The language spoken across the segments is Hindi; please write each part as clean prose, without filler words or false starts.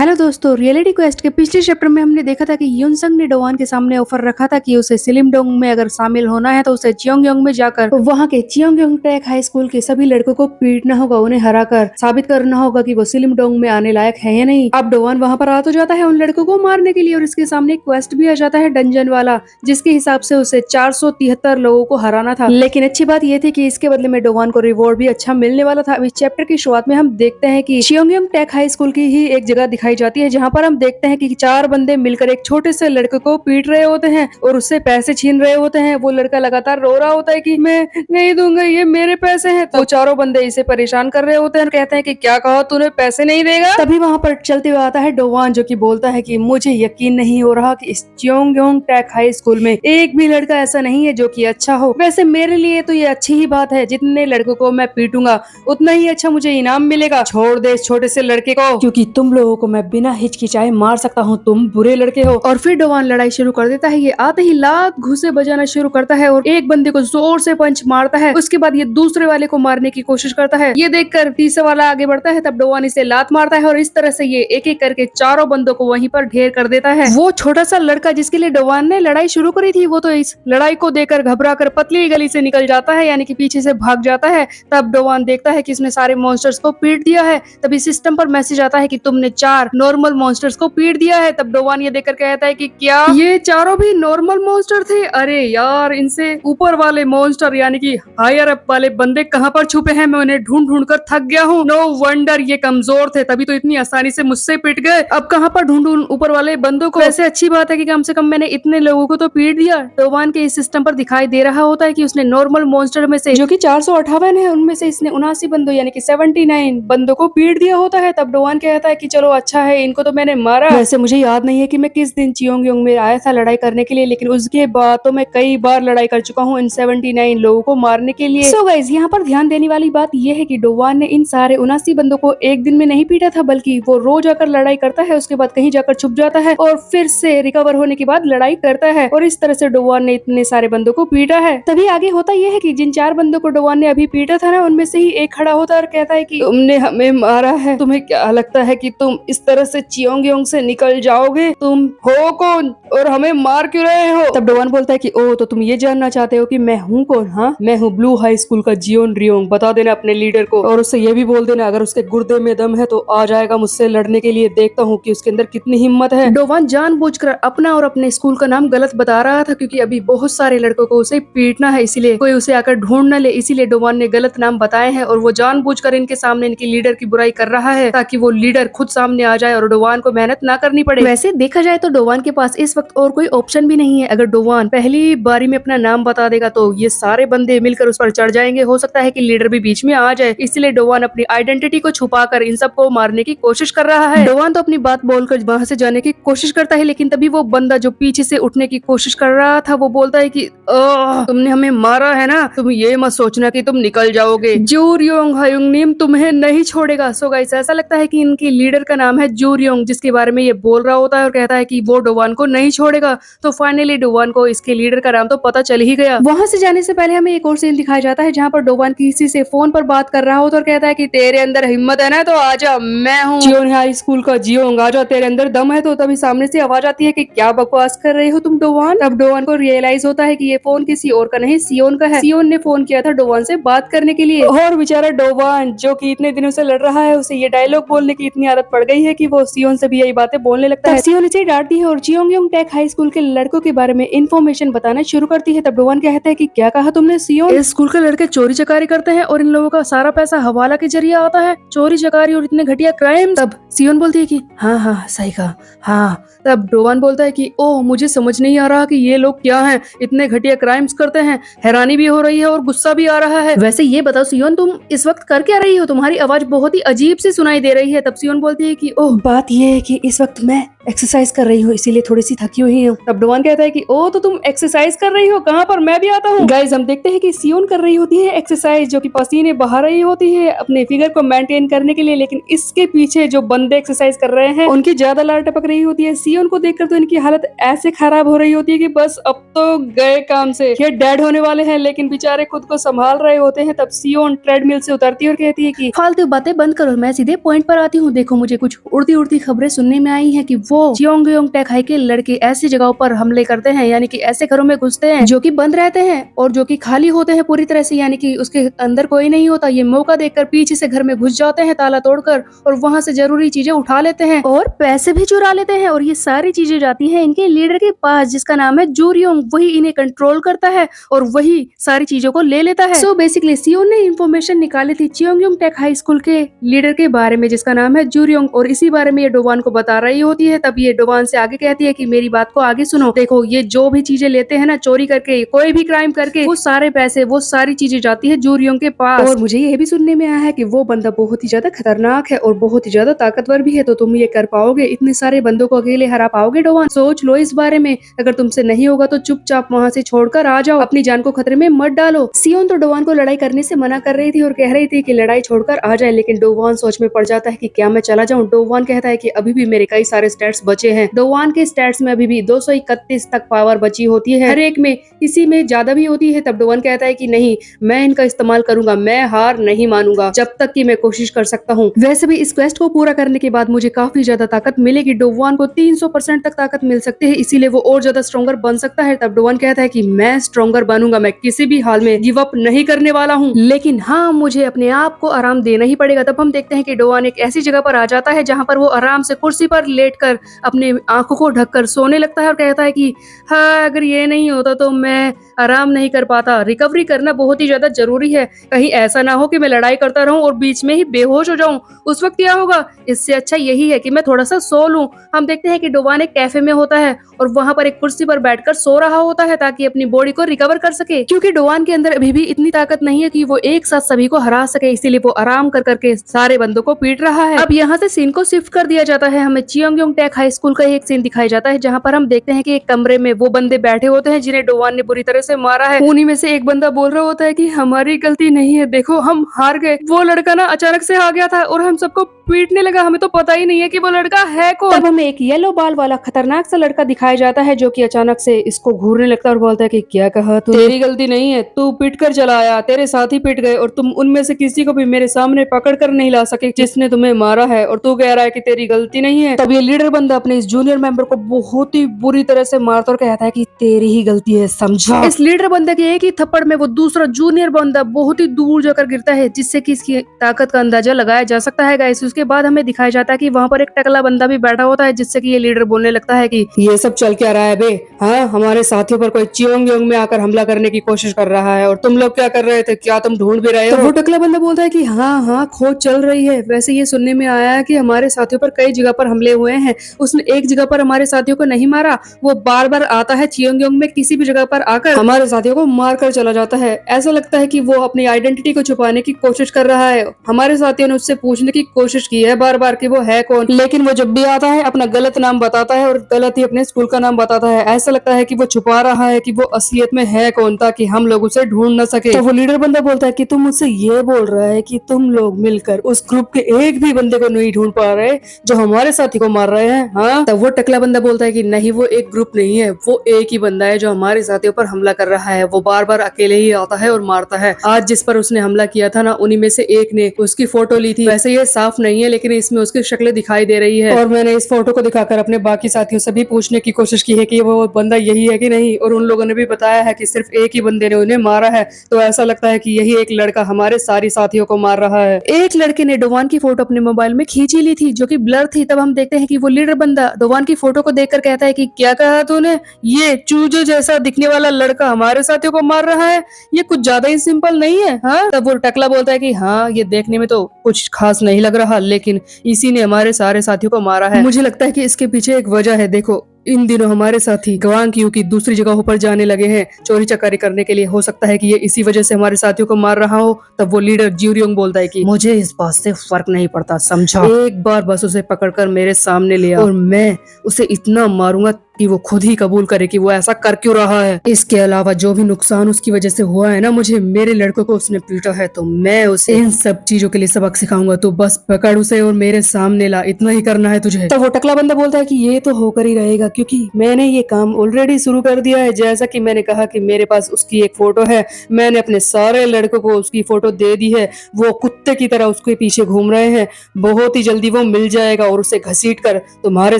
हेलो दोस्तों, रियलिटी क्वेस्ट के पिछले चैप्टर में हमने देखा था कि यूनसंग ने डोवान के सामने ऑफर रखा था कि उसे सिलिमडोंग में अगर शामिल होना है तो उसे चियोंगयोंग में जाकर वहां के चियोंगयोंग टेक हाई स्कूल के सभी लड़कों को पीटना होगा, उन्हें हराकर साबित करना होगा कि वो सिलिमडोंग में आने लायक है या नहीं। अब डोवान वहां पर आ तो जाता है उन लड़कों को मारने के लिए और इसके सामने एक क्वेस्ट भी आ जाता है डंजन वाला, जिसके हिसाब से उसे 473 लोगों को हराना था। लेकिन अच्छी बात यह थी कि इसके बदले में डोवान को रिवॉर्ड भी अच्छा मिलने वाला था। इस चैप्टर की शुरुआत में हम देखते हैं कि चियोंगयोंग टेक हाई स्कूल की ही एक जगह दिखाई जाती है जहाँ पर हम देखते हैं कि 4 बंदे मिलकर एक छोटे से लड़के को पीट रहे होते हैं और उससे पैसे छीन रहे होते हैं। वो लड़का लगातार रो रहा होता है कि मैं नहीं दूंगा, ये मेरे पैसे हैं। तो चारों बंदे इसे परेशान कर रहे होते हैं और कहते हैं कि क्या कहा तूने, पैसे नहीं देगा। तभी वहां पर चलते हुए आता है डोवान, जो कि बोलता है कि मुझे यकीन नहीं हो रहा कि इस चियोंगयोंग टेक हाई स्कूल में एक भी लड़का ऐसा नहीं है जो कि अच्छा हो। वैसे मेरे लिए तो ये अच्छी ही बात है, जितने लड़कों को मैं पीटूंगा उतना ही अच्छा मुझे इनाम मिलेगा। छोड़ दे इस छोटे से लड़के को, क्योंकि तुम लोगों को मैं बिना हिचकिचाए मार सकता हूँ, तुम बुरे लड़के हो। और फिर डोवान लड़ाई शुरू कर देता है। ये आते ही लात घुसे बजाना शुरू करता है और एक बंदे को जोर से पंच मारता है। उसके बाद ये दूसरे वाले को मारने की कोशिश करता है। ये देखकर तीसरे वाला आगे बढ़ता है, तब डोवान इसे लात मारता है और इस तरह से ये एक एक करके चारों बंदों को वहीं पर ढेर कर देता है। वो छोटा सा लड़का जिसके लिए डोवान ने लड़ाई शुरू करी थी, वो तो इस लड़ाई को देखकर घबरा कर पतली गली से निकल जाता है, यानी कि पीछे से भाग जाता है। तब डोवान देखता है कि इसने सारे मॉन्स्टर्स को पीट दिया है। तभी सिस्टम पर मैसेज आता है कि तुमने 4 नॉर्मल मॉन्स्टर्स को पीट दिया है। तब डोवान ये देखकर कहता है कि क्या ये चारों भी नॉर्मल मॉन्स्टर थे? अरे यार, इनसे ऊपर वाले मॉन्स्टर यानी कि हायर अप वाले बंदे कहाँ पर छुपे हैं? मैं उन्हें ढूंढ ढूंढ कर थक गया हूँ। नो वंडर ये कमजोर थे, तभी तो इतनी आसानी से मुझसे पिट गए। अब कहाँ पर ढूंढूं ऊपर वाले बंदों को? वैसे अच्छी बात है कि कम से कम मैंने इतने लोगों को तो पीट दिया। डोवान के इस सिस्टम पर दिखाई दे रहा होता है कि उसने नॉर्मल मॉन्स्टर में से जो कि 458 है, उनमें से इसने 79 बंदों यानी कि 79 बंदों को पीट दिया होता है। तब डोवान कहता है कि चलो अच्छा है, इनको तो मैंने मारा। वैसे मुझे याद नहीं है कि मैं किस दिन चियोंगयोंग में आया था लड़ाई करने के लिए, लेकिन उसके बाद तो मैं कई बार लड़ाई कर चुका हूँ इन 79 लोगों को मारने के लिए। सो गाइस, यहाँ पर ध्यान देने वाली बात यह है कि डोवान ने इन सारे 79 बंदों को एक दिन में नहीं पीटा था, बल्कि वो रोज आकर लड़ाई करता है, उसके बाद कहीं जाकर छुप जाता है और फिर से रिकवर होने के बाद लड़ाई करता है। और इस तरह से डोवान ने इतने सारे बंदों को पीटा है। तभी आगे होता यह है कि जिन 4 बंदों को डोवान ने अभी पीटा था ना, उनमें से ही एक खड़ा होता है और कहता है कि तुमने हमें मारा है, तुम्हें क्या लगता है कि तुम इस तरह से चियोंगयोंग से निकल जाओगे? तुम हो कौन और हमें मार क्यों रहे हो? तब डोवान बोलता है कि ओह, तो तुम ये जानना चाहते हो कि मैं हूँ कौन? हाँ, मैं हूँ ब्लू हाई स्कूल का जियोन रियोंग। बता देना अपने लीडर को, और उससे ये भी बोल देना अगर उसके गुर्दे में दम है तो आ जाएगा मुझसे लड़ने के लिए, देखता हूँ कि उसके अंदर कितनी हिम्मत है। डोवान जानबूझकर अपना और अपने स्कूल का नाम गलत बता रहा था, क्योंकि अभी बहुत सारे लड़कों को उसे पीटना है, इसीलिए कोई उसे आकर ढूंढ न ले, इसीलिए डोवान ने गलत नाम बताए हैं और वो जानबूझकर इनके सामने इनकी लीडर की बुराई कर रहा है, ताकि वो लीडर खुद सामने आ जाए और डोवान को मेहनत ना करनी पड़े। वैसे देखा जाए तो डोवान के पास इस वक्त और कोई ऑप्शन भी नहीं है। अगर डोवान पहली बारी में अपना नाम बता देगा तो ये सारे बंदे मिलकर उस पर चढ़ जाएंगे। हो सकता है कि लीडर भी बीच में आ जाए, इसलिए डोवान अपनी आइडेंटिटी को छुपाकर इन सबको मारने की कोशिश कर रहा है। डोवान तो अपनी बात बोलकर वहां से जाने की कोशिश करता है, लेकिन तभी वो बंदा जो पीछे से उठने की कोशिश कर रहा था, वो बोलता है कि तुमने हमें मारा है ना, तुम ये मत सोचना कि तुम निकल जाओगे। जूरियोंग हायुंगनिम तुम्हें नहीं छोड़ेगा। सो गाइस, ऐसा लगता है कि इनकी लीडर का नाम है जूरियोंग, जिसके बारे में ये बोल रहा होता है और कहता है कि वो डोवान को नहीं छोड़ेगा। तो फाइनली डोवान को इसके लीडर का नाम तो पता चल ही गया। वहां से जाने से पहले हमें एक और सीन दिखाया जाता है, जहाँ पर डोवान किसी से फोन पर बात कर रहा होता है और कहता है कि तेरे अंदर हिम्मत है ना तो आजा, मैं हूँ जियोन हाई स्कूल का जियोंग, आजा, तेरे अंदर दम है। तो तभी सामने से आवाज आती है कि क्या बकवास कर रहे हो तुम डोवान। अब डोवान को रियलाइज होता है कि ये फोन किसी और का नहीं, सियोन का है। सियोन ने फोन किया था डोवान से बात करने के लिए, और बेचारा डोवान जो कि इतने दिनों से लड़ रहा है, उसे ये डायलॉग बोलने की इतनी आदत पड़ गई है कि वो सियोन से भी यही बातें बोलने लगता है। सियोन इसे डांटती है और चियोंगयोंग टेक हाई स्कूल के लड़कों के बारे में इन्फॉर्मेशन बताना शुरू करती है। तब डोवान कहता है कि क्या कहा तुमने सियोन? इस स्कूल के लड़के चोरी चकारी करते हैं और इन लोगों का सारा पैसा हवाला के जरिए आता है, चोरी चकारी और इतने घटिया क्राइम। तब सियोन बोलती है कि हाँ हाँ सही कहा, हाँ। तब डोवान बोलता है कि ओह, मुझे समझ नहीं आ रहा कि ये लोग क्या हैं, इतने घटिया क्राइम्स करते हैं। हैरानी भी हो रही है और गुस्सा भी आ रहा है। वैसे ये बताओ सियोन, तुम इस वक्त कर क्या रही हो? तुम्हारी आवाज बहुत ही अजीब सी सुनाई दे रही है। तब सियोन बोलती है कि ओह, बात ये है कि इस वक्त मैं एक्सरसाइज कर रही हूँ इसीलिए थोड़ी सी थकी हुई हूँ। तब डोवान कहता है कि ओ तो तुम एक्सरसाइज कर रही हो, कहाँ पर, मैं भी आता हूँ। गाइस हम देखते हैं कि सियोन कर रही होती है एक्सरसाइज, जो कि पसीने बहा रही होती है अपने फिगर को मेंटेन करने के लिए, लेकिन इसके पीछे जो बंदे एक्सरसाइज कर रहे हैं उनकी ज्यादा लार टपक रही होती है। सियोन को देखकर तो इनकी हालत ऐसे खराब हो रही होती है कि बस अब तो गए काम से, ये डेड होने वाले हैं, लेकिन बेचारे खुद को संभाल रहे होते हैं। तब सियोन ट्रेडमिल से उतरती है और कहती है कि फालतू बातें बंद करो, मैं सीधे पॉइंट पर आती हूँ। देखो मुझे कुछ उड़ती उड़ती खबरें सुनने में आई है कि वो चियोंगयोंग टेकहाई के लड़के ऐसी जगहों पर हमले करते हैं, यानी कि ऐसे घरों में घुसते हैं जो कि बंद रहते हैं और जो कि खाली होते हैं पूरी तरह से, यानी कि उसके अंदर कोई नहीं होता। ये मौका देखकर पीछे से घर में घुस जाते हैं ताला तोड़कर और वहां से जरूरी चीजें उठा लेते हैं और पैसे भी चुरा लेते हैं, और ये सारी चीजें जाती हैं इनके लीडर के पास जिसका नाम है जूरियोंग। वही इन्हें कंट्रोल करता है और वही सारी चीजों को ले लेता है। सो बेसिकली सियोन ने इंफॉर्मेशन निकाली थी चियोंगयोंग टेक हाई स्कूल के लीडर के बारे में जिसका नाम है जूरियोंग, और इसी बारे में ये डोवान को बता रही होती है। तब ये डोवान से आगे कहती है कि मेरी बात को आगे सुनो, देखो ये जो भी चीजें लेते हैं ना चोरी करके, कोई भी क्राइम करके, वो सारे पैसे वो सारी चीजें जाती है जूरियोंग के पास। और मुझे ये भी सुनने में आया है कि वो बंदा बहुत ही ज्यादा खतरनाक है और बहुत ही ज्यादा ताकतवर भी है, तो तुम ये कर पाओगे, इतने सारे बंदों को अकेले हरा पाओगे डोवान? सोच लो इस बारे में, अगर तुमसे नहीं होगा तो चुपचाप वहाँ से छोड़कर आ जाओ, अपनी जान को खतरे में मत डालो। सियोन तो डोवान को लड़ाई करने से मना कर रही थी और कह रही थी कि लड़ाई छोड़कर आ जाए, लेकिन डोवान सोच में पड़ जाता है कि क्या मैं चला जाऊं। डोवान कहता है कि अभी भी मेरे कई सारे स्टैट्स बचे हैं। डोवान के स्टैट्स में अभी भी 231 तक पावर बची होती है हर एक में, इसी में ज्यादा भी होती है। तब डोवान कहता है कि नहीं, मैं इनका इस्तेमाल करूंगा, मैं हार नहीं मानूंगा जब तक कि मैं कोशिश कर सकता हूँ। वैसे भी इस क्वेस्ट को पूरा करने के बाद मुझे काफी ज्यादा ताकत मिलेगी। डोवान को 300% तक ताकत मिल सकती है, इसीलिए वो और ज्यादा स्ट्रॉन्गर बन सकता है। तब डोवान कहता है कि मैं स्ट्रॉन्गर बनूंगा, मैं किसी भी हाल में गिव अप नहीं करने वाला हूँ, लेकिन हाँ मुझे अपने आप को आराम देना ही पड़ेगा। तब हम देखते हैं कि डोवान एक ऐसी जगह पर आ जाता है जहाँ पर वो आराम से कुर्सी पर लेटकर अपने आंखों को ढककर सोने लगता है और कहता है कि हाँ अगर ये नहीं होता तो मैं आराम नहीं कर पाता, रिकवरी करना बहुत ही ज्यादा जरूरी है, कहीं ऐसा ना हो कि मैं लड़ाई करता रहूं और बीच में ही बेहोश हो जाऊं, उस वक्त क्या होगा, इससे अच्छा यही है कि मैं थोड़ा सा सो लूं। हम देखते हैं कि डोवान एक कैफे में होता है और वहां पर एक कुर्सी पर बैठकर सो रहा होता है ताकि अपनी बॉडी को रिकवर कर सके, क्योंकि डोवान के अंदर अभी भी इतनी ताकत नहीं है कि वो एक साथ सभी को हरा सके, इसीलिए वो आराम कर करके सारे बंदों को पीट रहा है। अब यहाँ से सीन को शिफ्ट कर दिया जाता है, हमें चियोंगयोंग टेक हाई स्कूल का एक सीन दिखाया जाता है जहाँ पर हम देखते हैं कि एक कमरे में वो बंदे बैठे होते हैं जिन्हें डोवान ने बुरी तरह से मारा है। उन्हीं में से एक बंदा बोल रहा होता है कि हमारी गलती नहीं है, देखो हम हार गए, वो लड़का ना अचानक से आ गया था और हम सबको पीटने लगा, हमें तो पता ही नहीं है कि वो लड़का है कौन। तब हमें एक येलो बाल वाला खतरनाक सा लड़का दिखाया जाता है जो कि अचानक से इसको घूरने लगता है और बोलता है कि क्या कहा तू, तेरी गलती नहीं है, तू पीट कर चला आया, तेरे साथी पीट गए और तुम उनमें से किसी को भी मेरे सामने पकड़ कर नहीं ला सके जिसने तुम्हें मारा है, और तू कह रहा है कि तेरी गलती नहीं है। तब ये लीडर बंदा अपने इस जूनियर मेंबर को बहुत ही बुरी तरह से मारता और कहता है कि तेरी ही गलती है, समझा। इस लीडर बंदे के एक ही थप्पड़ में वो दूसरा जूनियर बंदा बहुत ही दूर जाकर गिरता है, जिससे कि इसकी ताकत का अंदाजा लगाया जा सकता है गाइस। उसके बाद हमें दिखाया जाता है कि वहाँ पर एक टकला बंदा भी बैठा होता है, जिससे कि ये लीडर बोलने लगता है कि ये सब चल क्या रहा है बे, हाँ हमारे साथियों पर कोई चियोंगयोंग में आकर हमला करने की कोशिश कर रहा है और तुम लोग क्या कर रहे थे, क्या तुम ढूंढ भी रहे हो? तो वो टकला बंदा बोलता है कि हाँ हाँ खोज चल रही है, वैसे ये सुनने में आया है कि हमारे साथियों पर कई जगह पर हमले हुए हैं, उसने एक जगह पर हमारे साथियों को नहीं मारा, वो बार बार आता है चियोंगयोंग में किसी भी जगह पर आकर हमारे साथियों को मार कर चला जाता है। ऐसा लगता है कि वो अपनी आइडेंटिटी को छुपाने की कोशिश कर रहा है। हमारे साथियों ने उससे पूछने की कोशिश की है बार बार कि वो है कौन, लेकिन वो जब भी आता है अपना गलत नाम बताता है और गलत ही अपने स्कूल का नाम बताता है। ऐसा लगता है कि वो छुपा रहा है कि वो असलियत में है कौन, ताकि हम लोग उसे ढूंढ न सके। तो वो लीडर बंदा बोलता है कि तुम मुझसे ये बोल रहा है कि तुम लोग मिलकर उस ग्रुप के एक भी बंदे को नहीं ढूंढ पा रहे जो हमारे साथी को मार रहे हैं, हाँ? तब वो टकला बंदा बोलता है कि नहीं वो एक ग्रुप नहीं है, वो एक ही बंदा है जो हमारे साथियों पर हमला कर रहा है, वो बार बार अकेले ही आता है और मारता है। आज जिस पर उसने हमला किया था ना, उन्हीं में से एक ने उसकी फोटो ली थी। वैसे ये साफ नहीं है लेकिन इसमें उसकी शक्लें दिखाई दे रही है, और मैंने इस फोटो को दिखाकर अपने बाकी साथियों से भी पूछने की कोशिश की है कि वो बंदा यही है कि नहीं, और उन लोगों ने भी बताया है कि सिर्फ एक ही बंदे ने उन्हें मारा है। तो ऐसा लगता है कि यही एक लड़का हमारे सारी साथियों को मार रहा है। एक लड़के ने डोवान की फोटो अपने मोबाइल में खींची ली थी जो कि ब्लर थी। तब हम देखते हैं कि वो लीडर बंदा डोवान की फोटो को देखकर कहता है कि क्या कहा तूने, ये चूजे जैसा दिखने वाला लड़का हमारे साथियों को मार रहा है, ये कुछ ज्यादा ही सिंपल नहीं है, हाँ? तब वो टकला बोलता है कि हाँ ये देखने में तो कुछ खास नहीं लग रहा, लेकिन इसी ने हमारे सारे साथियों को मारा है। मुझे लगता है कि इसके पीछे एक वजह है, देखो इन दिनों हमारे साथी गवांग क्यू की दूसरी जगहों पर जाने लगे हैं चोरी चकारी करने के लिए। हो सकता है कि ये इसी वजह से हमारे साथियों को मार रहा हो। तब वो लीडर ज्यूरियोंग बोलता है कि मुझे इस बात से फर्क नहीं पड़ता, समझा। एक बार बस उसे पकड़कर मेरे सामने ले आ और मैं उसे इतना मारूंगा कि वो खुद ही कबूल करे कि वो ऐसा कर क्यों रहा है। इसके अलावा जो भी नुकसान उसकी वजह से हुआ है ना, मुझे मेरे लड़कों को उसने पीटा है, तो मैं उसे इन सब चीजों के लिए सबक सिखाऊंगा। तो बस पकड़ उसे और मेरे सामने ला, इतना ही करना है तुझे। तो वो टकला बंदा बोलता है कि ये तो होकर ही रहेगा, क्योंकि मैंने ये काम ऑलरेडी शुरू कर दिया है। जैसा कि मैंने कहा कि मेरे पास उसकी एक फोटो है, मैंने अपने सारे लड़कों को उसकी फोटो दे दी है। वो कुत्ते की तरह उसके पीछे घूम रहे हैं। बहुत ही जल्दी वो मिल जाएगा और उसे घसीट कर तुम्हारे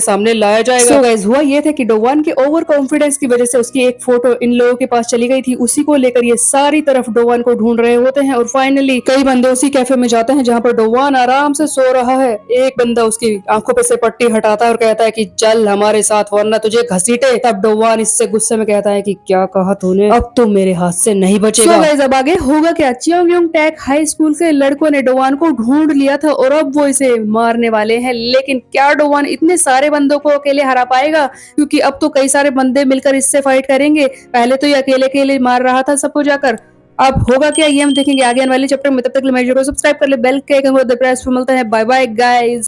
सामने लाया जाएगा। So guys, हुआ ये था कि डोवान के ओवर कॉन्फिडेंस की वजह से उसकी एक फोटो इन लोगों के पास चली गई थी। उसी को लेकर ये सारी तरफ डोवान को ढूंढ रहे होते हैं और फाइनली कई बंदे उसी कैफे में जाते हैं जहाँ पर डोवान आराम से सो रहा है। एक बंदा उसकी आंखों पे से पट्टी हटाता है और कहता है कि चल हमारे साथ वरना तुझे घसीटे। तब डोवान इससे गुस्से में कहता है कि क्या कहा तूने, अब तो मेरे हाथ से नहीं बचेगा। So guys, अब आगे होगा क्या। चियोंगयोंग टैक हाई स्कूल के लड़कों ने डोवान को ढूंढ लिया था और अब वो इसे मारने वाले हैं। लेकिन क्या डोवान इतने सारे बंदों को अकेले हरा पाएगा, क्योंकि अब तो कई सारे बंदे मिलकर इससे फाइट करेंगे। पहले तो ये अकेले अकेले मार रहा था सबको जाकर, अब होगा क्या ये हम देखेंगे आगे आने वाले चैप्टर में। तब तक मेरे को सब्सक्राइब कर ले, बेल के आइकन को प्रेस पे। मिलता है, बाय बाय गाइस।